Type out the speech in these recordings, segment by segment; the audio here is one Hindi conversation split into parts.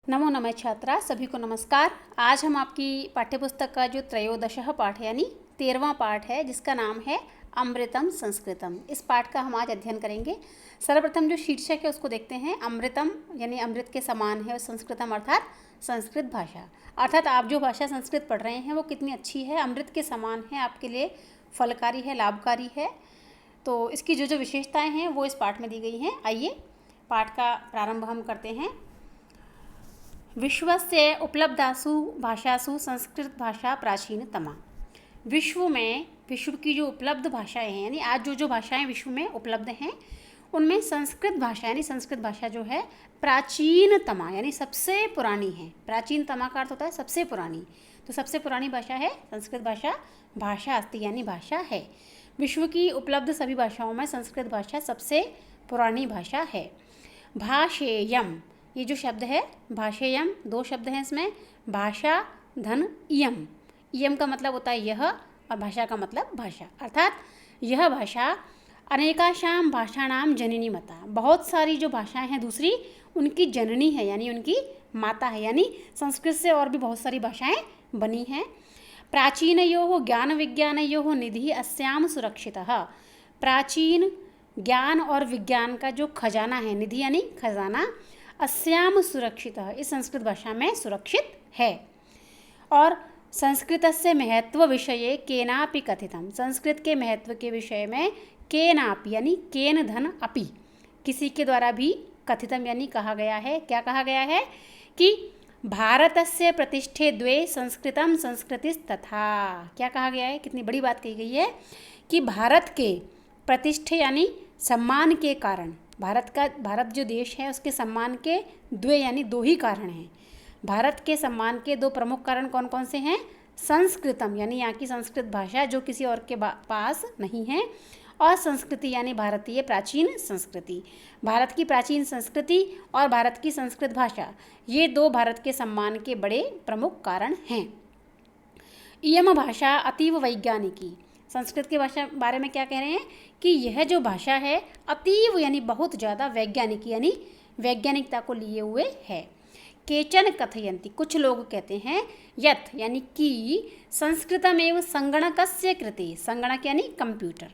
नमो नमः छात्रा, सभी को नमस्कार। आज हम आपकी पाठ्यपुस्तक का जो त्रयोदशः पाठ यानी 13वां पाठ है, जिसका नाम है अमृतम संस्कृतम। इस पाठ का हम आज अध्ययन करेंगे। सर्वप्रथम जो शीर्षक है उसको देखते हैं। अमृतम यानी अमृत के समान है, और संस्कृतम अर्थात संस्कृत भाषा। अर्थात आप जो भाषा संस्कृत पढ़ रहे हैं वो कितनी अच्छी है, अमृत के समान है, आपके लिए फलकारी है, लाभकारी है। तो इसकी जो जो विशेषताएँ हैं वो इस पाठ में दी गई हैं। आइए पाठ का प्रारंभ हम करते हैं। विश्वस्य उपलब्धासु भाषासु संस्कृत भाषा प्राचीनतमा। विश्व में विश्व की जो उपलब्ध भाषाएं हैं, यानी आज जो भाषाएं विश्व में उपलब्ध हैं, उनमें संस्कृत भाषा यानी संस्कृत भाषा जो है प्राचीनतमा यानी सबसे पुरानी है। प्राचीनतमा का अर्थ होता है सबसे पुरानी। तो सबसे पुरानी भाषा है संस्कृत भाषा। भाषा अस्ति यानी भाषा है। विश्व की उपलब्ध सभी भाषाओं में संस्कृत भाषा सबसे पुरानी भाषा है। भाषेयम, ये जो शब्द है भाषेयम, दो शब्द हैं इसमें, भाषा धन इयम। इयम का मतलब होता है यह, और भाषा का मतलब भाषा। अर्थात यह भाषा अनेकाशाम भाषाणाम जननी माता, बहुत सारी जो भाषाएं हैं दूसरी उनकी जननी है, यानी उनकी माता है। यानी संस्कृत से और भी बहुत सारी भाषाएं बनी हैं। प्राचीनयोः ज्ञान विज्ञानयोः निधि अस्याम सुरक्षितः। प्राचीन ज्ञान और विज्ञान का जो खजाना है, निधि यानी खजाना, अस्याम सुरक्षित, इस संस्कृत भाषा में सुरक्षित है। और संस्कृतस्य महत्व विषये केनापि कथितम, संस्कृत के महत्व के विषय में केनापि यानी केन धन अपि, किसी के द्वारा भी कथितम यानी कहा गया है। क्या कहा गया है कि भारतस्य प्रतिष्ठे द्वे संस्कृतम संस्कृतिस्तथा। क्या कहा गया है, कितनी बड़ी बात कही गई है कि भारत के प्रतिष्ठे यानी सम्मान के कारण, भारत जो देश है उसके सम्मान के द्वे यानी दो ही कारण हैं। भारत के सम्मान के दो प्रमुख कारण कौन कौन से हैं? संस्कृतम यानी यहाँ की संस्कृत भाषा जो किसी और के पास नहीं है, और संस्कृति यानी भारतीय प्राचीन संस्कृति। भारत की प्राचीन संस्कृति और भारत की संस्कृत भाषा, ये दो भारत के सम्मान के बड़े प्रमुख कारण हैं। इयम भाषा अतीव वैज्ञानिकी, संस्कृत की भाषा बारे में क्या कह रहे हैं कि यह जो भाषा है अतीव यानी बहुत ज़्यादा वैज्ञानिक यानी वैज्ञानिकता को लिए हुए है। केचन कथयन्ति, कुछ लोग कहते हैं, यत् यानी कि संस्कृतमेव संगणकस्य कृते, संगणक यानी कंप्यूटर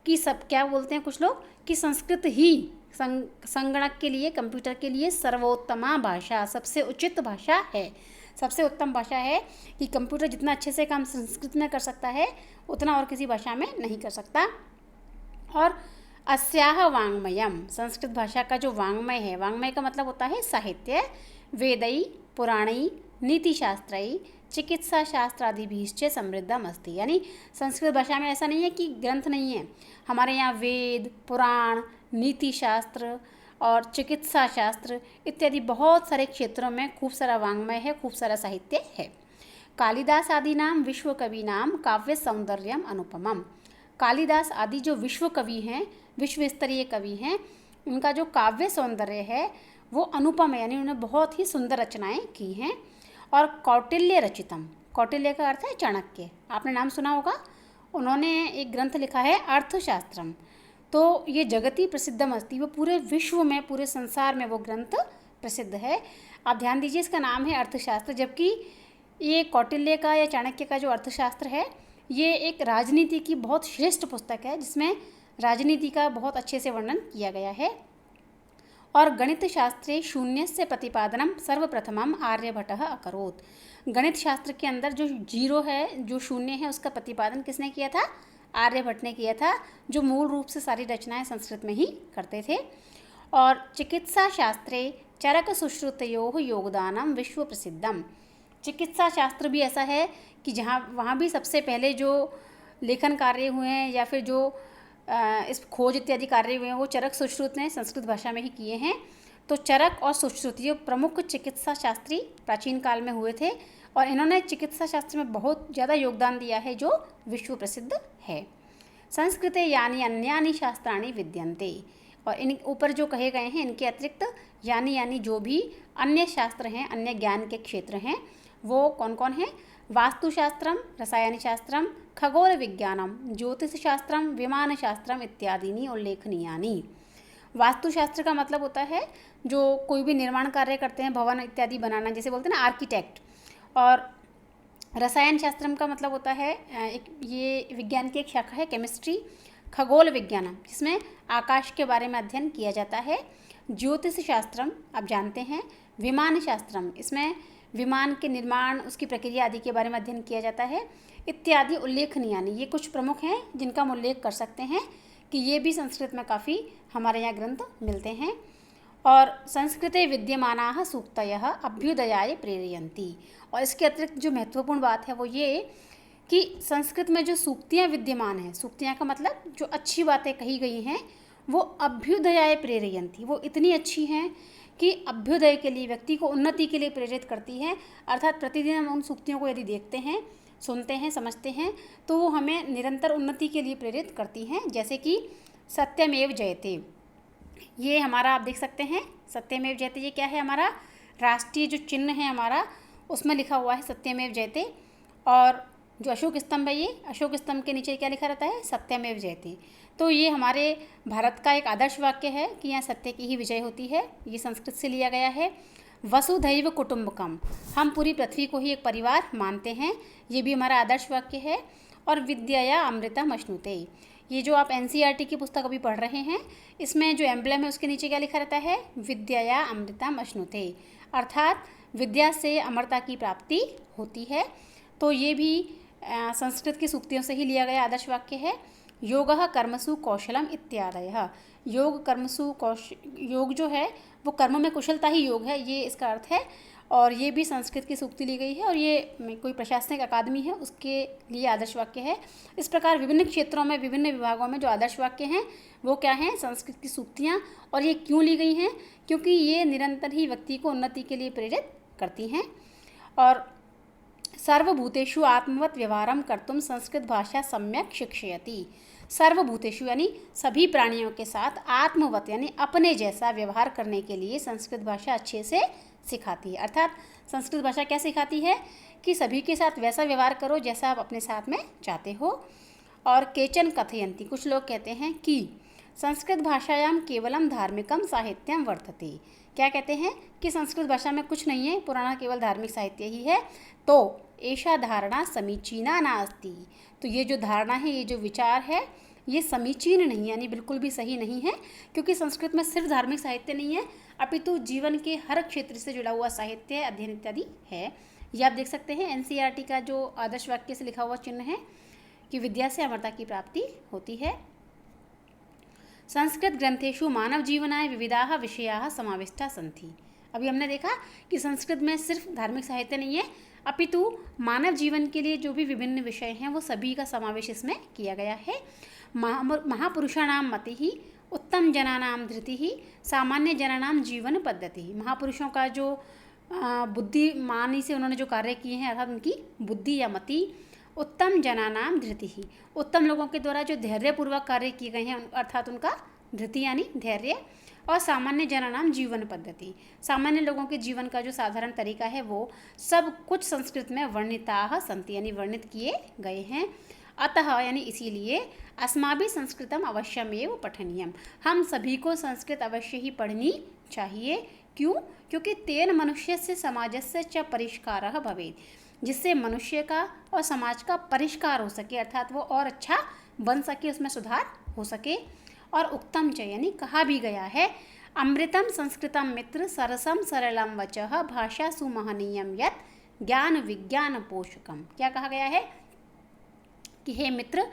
की, सब क्या बोलते हैं कुछ लोग कि संस्कृत ही संगणक के लिए, कंप्यूटर के लिए सर्वोत्तमा भाषा, सबसे उचित भाषा है, सबसे उत्तम भाषा है, कि कंप्यूटर जितना अच्छे से काम संस्कृत में कर सकता है उतना और किसी भाषा में नहीं कर सकता। और अस्याह वाङ्मयम, संस्कृत भाषा का जो वाङ्मय है, वाङ्मय का मतलब होता है साहित्य, वेदै पुराणै नीतिशास्त्रै चिकित्सा शास्त्र आदिभिश्च समृद्धम अस्ति। यानी संस्कृत भाषा में ऐसा नहीं है कि ग्रंथ नहीं है। हमारे यहाँ वेद, पुराण, नीति शास्त्र और चिकित्सा शास्त्र इत्यादि बहुत सारे क्षेत्रों में खूब सारा वाङ्मय है, खूब सारा साहित्य है। कालिदास आदि नाम विश्व कवि नाम काव्य सौंदर्यम अनुपमम, कालिदास आदि जो विश्व कवि हैं, विश्व स्तरीय कवि हैं, उनका जो काव्य सौंदर्य है वो अनुपम है, यानी उन्होंने बहुत ही सुंदर रचनाएं की हैं। और कौटिल्य रचितम, कौटिल्य का अर्थ है चाणक्य, आपने नाम सुना होगा, उन्होंने एक ग्रंथ लिखा है अर्थशास्त्रम। तो ये जगती प्रसिद्धम अस्ति, वो पूरे विश्व में, पूरे संसार में वो ग्रंथ प्रसिद्ध है। आप ध्यान दीजिए, इसका नाम है अर्थशास्त्र, जबकि ये कौटिल्य का या चाणक्य का जो अर्थशास्त्र है ये एक राजनीति की बहुत श्रेष्ठ पुस्तक है, जिसमें राजनीति का बहुत अच्छे से वर्णन किया गया है। और गणित शास्त्रे शून्यस्य प्रतिपादनम सर्वप्रथमम आर्यभट्टः अकरोत्, गणित शास्त्र के अंदर जो जीरो है, जो शून्य है, उसका प्रतिपादन किसने किया था? आर्यभट्ट ने किया था, जो मूल रूप से सारी रचनाएं संस्कृत में ही करते थे। और चिकित्सा शास्त्रे चरक सुश्रुतयोः योगदानम विश्व प्रसिद्धम, चिकित्सा शास्त्र भी ऐसा है कि जहाँ वहाँ भी सबसे पहले जो लेखन कार्य हुए हैं या फिर जो इस खोज इत्यादि कार्य हुए हैं वो चरक सुश्रुत ने संस्कृत भाषा में ही किए हैं। तो चरक और सुश्रुत ये प्रमुख चिकित्सा शास्त्री प्राचीन काल में हुए थे, और इन्होंने चिकित्सा शास्त्र में बहुत ज़्यादा योगदान दिया है जो विश्व प्रसिद्ध है। संस्कृते यानी अन्यानि शास्त्राणि विद्यन्ते, और इन ऊपर जो कहे गए हैं इनके अतिरिक्त यानी जो भी अन्य शास्त्र हैं, अन्य ज्ञान के क्षेत्र हैं, वो कौन कौन है? वास्तुशास्त्रम, रसायनशास्त्रम, खगोल विज्ञानम, ज्योतिषशास्त्रम, विमानशास्त्रम इत्यादीनि उल्लेखनीयानि। वास्तुशास्त्र का मतलब होता है जो कोई भी निर्माण कार्य करते हैं, भवन इत्यादि बनाना, जैसे बोलते हैं ना आर्किटेक्ट। और रसायन शास्त्रम का मतलब होता है ये विज्ञान की एक शाखा है, केमिस्ट्री, खगोल विज्ञान, जिसमें आकाश के बारे में अध्ययन किया जाता है। ज्योतिष शास्त्रम आप जानते हैं, विमान शास्त्रम, इसमें विमान के निर्माण, उसकी प्रक्रिया आदि के बारे में अध्ययन किया जाता है। इत्यादि उल्लेखनीय, यानी ये कुछ प्रमुख हैं जिनका हम उल्लेख कर सकते हैं कि ये भी संस्कृत में काफ़ी हमारे यहाँ ग्रंथ मिलते हैं। और संस्कृते विद्यमानाः सूक्तयः अभ्युदयाय प्रेरयन्ति। और इसके अतिरिक्त जो महत्वपूर्ण बात है वो ये कि संस्कृत में जो सूक्तियाँ विद्यमान हैं, सूक्तियाँ का मतलब जो अच्छी बातें कही गई हैं, वो अभ्युदयाय प्रेरयन्ति, वो इतनी अच्छी हैं कि अभ्युदय के लिए, व्यक्ति को उन्नति के लिए प्रेरित करती हैं। अर्थात प्रतिदिन हम उन सूक्तियों को यदि देखते हैं, सुनते हैं, समझते हैं, तो वो हमें निरंतर उन्नति के लिए प्रेरित करती हैं। जैसे कि सत्यमेव जयते, ये हमारा आप देख सकते हैं, सत्यमेव जयते ये क्या है, हमारा राष्ट्रीय जो चिन्ह है हमारा, उसमें लिखा हुआ है सत्यमेव जयते। और जो अशोक स्तंभ है, ये अशोक स्तंभ के नीचे क्या लिखा रहता है, सत्यमेव जयते। तो ये हमारे भारत का एक आदर्श वाक्य है कि यहाँ सत्य की ही विजय होती है। ये संस्कृत से लिया गया है। वसुधैव कुटुम्बकम, हम पूरी पृथ्वी को ही एक परिवार मानते हैं, ये भी हमारा आदर्श वाक्य है। और विद्यया अमृतम अश्नुते, ये जो आप एनसीईआरटी की पुस्तक अभी पढ़ रहे हैं, इसमें जो एम्ब्लेम है उसके नीचे क्या लिखा रहता है, विद्यया अमृतम अश्नुते, अर्थात विद्या से अमरता की प्राप्ति होती है। तो ये भी संस्कृत की सूक्तियों से ही लिया गया आदर्श वाक्य है। योगः कर्मसु कौशलम इत्यादयः, योग कर्मसु योग जो है वो कर्म में कुशलता ही योग है, ये इसका अर्थ है। और ये भी संस्कृत की सूक्ति ली गई है, और ये कोई प्रशासनिक अकादमी है उसके लिए आदर्श वाक्य है। इस प्रकार विभिन्न क्षेत्रों में, विभिन्न विभागों में जो आदर्श वाक्य हैं वो क्या हैं, संस्कृत की सूक्तियाँ। और ये क्यों ली गई हैं, क्योंकि ये निरंतर ही व्यक्ति को उन्नति के लिए प्रेरित करती हैं। और सर्वभूतेषु आत्मवत व्यवहारम कर्तुम संस्कृत भाषा सम्यक शिक्षयति, सर्वभूतेषु यानी सभी प्राणियों के साथ, आत्मवत यानी अपने जैसा व्यवहार करने के लिए संस्कृत भाषा अच्छे से सिखाती है। अर्थात संस्कृत भाषा क्या सिखाती है कि सभी के साथ वैसा व्यवहार करो जैसा आप अपने साथ में चाहते हो। और केचन कथयन्ति, कुछ लोग कहते हैं कि संस्कृत भाषायाम केवलम धार्मिकम साहित्यम वर्तते, क्या कहते हैं कि संस्कृत भाषा में कुछ नहीं है, पुराना केवल धार्मिक साहित्य ही है। तो ऐसा धारणा समीचीना नास्ति, तो ये जो धारणा है, ये जो विचार है, ये समीचीन नहीं, यानी बिल्कुल भी सही नहीं है। क्योंकि संस्कृत में सिर्फ धार्मिक साहित्य नहीं है, अपितु जीवन के हर क्षेत्र से जुड़ा हुआ साहित्य, अध्ययन इत्यादि है। ये आप देख सकते हैं एनसीईआरटी का जो आदर्श वाक्य से लिखा हुआ चिन्ह है कि विद्या से अमरता की प्राप्ति होती है। संस्कृत ग्रंथेषु मानव जीवनाय विविधाः विषयाः समाविष्टा सन्ति, अभी हमने देखा कि संस्कृत में सिर्फ धार्मिक साहित्य नहीं है, अपितु मानव जीवन के लिए जो भी विभिन्न विषय हैं वो सभी का समावेश इसमें किया गया है। महापुरुषाणां मतिः उत्तम जनानां धृतिः सामान्य जनानां जीवन पद्धति, महापुरुषों का जो बुद्धिमानी से उन्होंने जो कार्य किए हैं, अर्थात उनकी बुद्धि या मति, उत्तम जनानां धृतिः, उत्तम लोगों के द्वारा जो धैर्यपूर्वक कार्य किए गए हैं, अर्थात उनका धृति यानी धैर्य। और सामान्य जनानां जीवन पद्धति, सामान्य लोगों के जीवन का जो साधारण तरीका है वो सब कुछ संस्कृत में वर्णिताः सन्ति, यानी वर्णित किए गए हैं। अतः यानी इसीलिए अस्माभिः संस्कृतम अवश्यमेव पठनीयम, हम सभी को संस्कृत अवश्य ही पढ़नी चाहिए। क्यों? क्योंकि तेन मनुष्यस्य समाजस्य च परिष्कारः भवेत्, जिससे मनुष्य का और समाज का परिष्कार हो सके, अर्थात वो और अच्छा बन सके, उसमें सुधार हो सके। और उक्तम च यानी कहा भी गया है, अमृतम संस्कृतम मित्र सरसम सरलम वचः भाषा सुमहनीयम यत् ज्ञान विज्ञान पोषकम, क्या कहा गया है कि हे मित्र,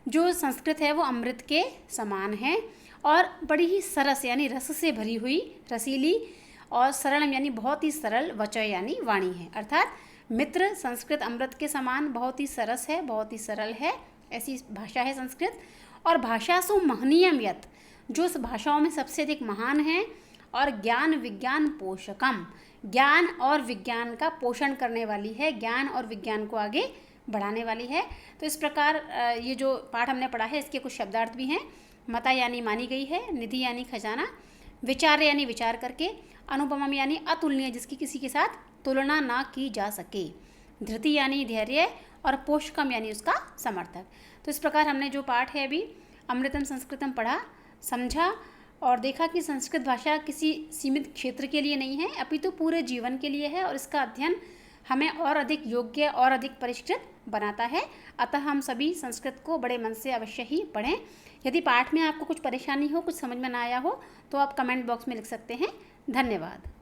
जो संस्कृत है वो अमृत के समान है और बड़ी ही सरस यानी रस से भरी हुई, रसीली, और सरलम यानी बहुत ही सरल, वचः यानी वाणी है। अर्थात मित्र, संस्कृत अमृत के समान बहुत ही सरस है, बहुत ही सरल है, ऐसी भाषा है संस्कृत। और भाषासु महनीयम यत्, जो उस भाषाओं में सबसे अधिक महान है। और ज्ञान विज्ञान पोषकम, ज्ञान और विज्ञान का पोषण करने वाली है, ज्ञान और विज्ञान को आगे बढ़ाने वाली है। तो इस प्रकार ये जो पाठ हमने पढ़ा है इसके कुछ शब्दार्थ भी हैं। मता यानी मानी गई है, निधि यानी खजाना, विचार यानी विचार करके, अनुपमम यानी अतुलनीय, जिसकी किसी के साथ तुलना ना की जा सके, धृति यानी धैर्य, और पोषकम यानी उसका समर्थक। तो इस प्रकार हमने जो पाठ है अभी अमृतम संस्कृतम पढ़ा, समझा, और देखा कि संस्कृत भाषा किसी सीमित क्षेत्र के लिए नहीं है, अपितु पूरे जीवन के लिए है और इसका अध्ययन हमें और अधिक योग्य और अधिक परिष्कृत बनाता है। अतः हम सभी संस्कृत को बड़े मन से अवश्य ही पढ़ें। यदि पाठ में आपको कुछ परेशानी हो, कुछ समझ में ना आया हो, तो आप कमेंट बॉक्स में लिख सकते हैं। धन्यवाद।